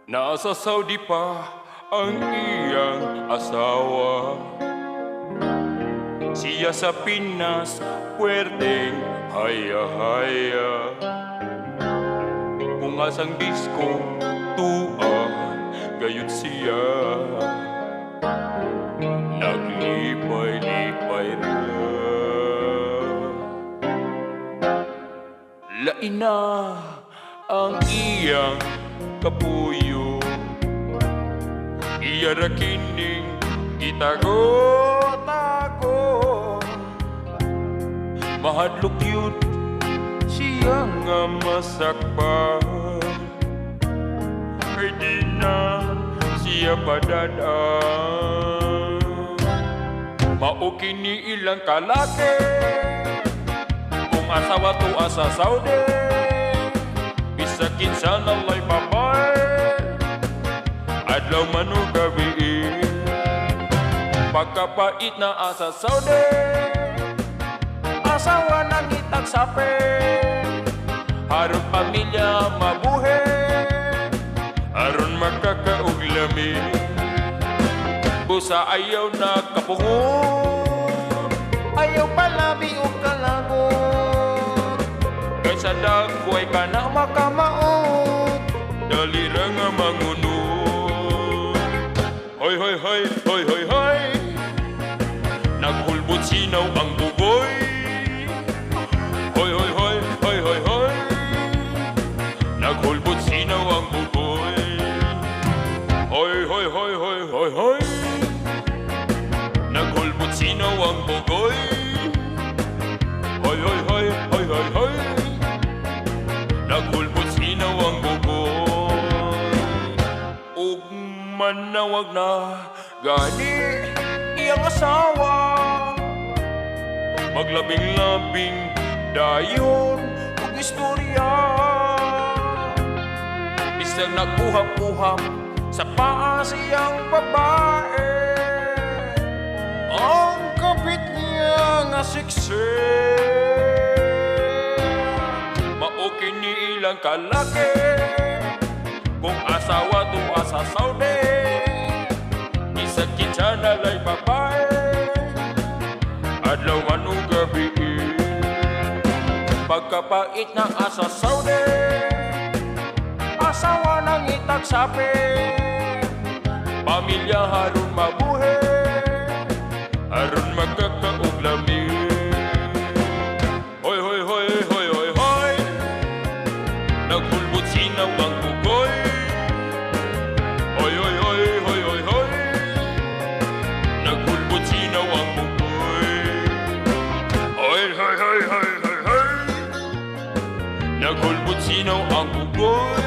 Nasa Saudi pa ang iyang asawa. Siya sa Pinas, puwerteng haya-haya. Kung asang disko, tuang gayud siya. Naglipay-lipay ra. Lain na ang iyang kapuyo. Iya ra kining itago-tago. Mahadlok yun siya nga masakpan. Kay di na siya padadaan. Mao kini ilang kalaki. Kung asawa to asa Saudi, bisakin sa nalay babay, adlaw man o gabi. Pagkapait na asa Saudi, asawa nang itag sape. Harap pamilya mabuhi, aron makakauglami. Busa ayaw na kapungot, ayaw palami o kalagot. Kaysa dagway ka na makamaot, dali ra nga mangunod. Hoy, hoy, hoy, hoy, hoy, hoy, naghulbot sinaw ang bugoy. Hoy, hoy, hoy, hoy, hoy, hoy, naghulbot sinaw ang bugoy. Hoy, hoy, hoy, hoy, hoy, hoy, naghulbot sinaw ang bugoy. Hoy, hoy, hoy, hoy, hoy, hoy, naghulbot sinaw ang bugoy. Ug manawag na gani iyang asawa, maglabing-labing dayon ug istorya. Bisag nagbuhap-buhap sa paa siyang babae, ang kapit niya nga siksi. Mao kini ilang kalaki. Kung asawa to asa Saudi, isakit siya nalay babae, adlaw man o gabi. Pagkapait na asa Saudi, asawa nang itag sape. Pamilya haron mabuhi, aron magkakauglami. Hoy, hoy, hoy, hoy, hoy, hoy, naghulbot sinaw ang bugoy. Hoy, hoy, hoy, hoy, hoy, hoy, naghulbot sinaw ang bugoy. Hoy, hoy, hoy, hoy, hoy, hoy, naghulbot sinaw ang bugoy.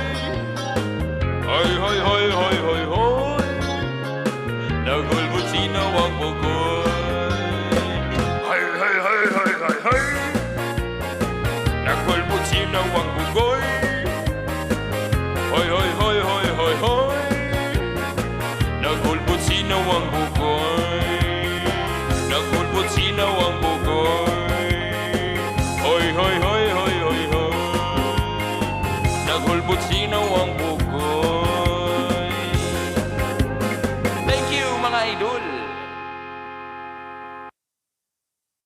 Hoy, hoy, hoy, hoy, hoy, hoy, naghulbot sinaw ang bugoy. Hoy, hoy, hoy, hoy, hoy, hoy, naghulbot sinaw ang bugoy. Hoy, hoy, hoy, hoy, hoy, hoy, naghulbot sinaw ang bugoy. Naghulbot sinaw ang bugoy. Hoy, hoy, hoy, hoy, hoy, hoy, naghulbot sinaw ang bugoy. Thank you mga idol.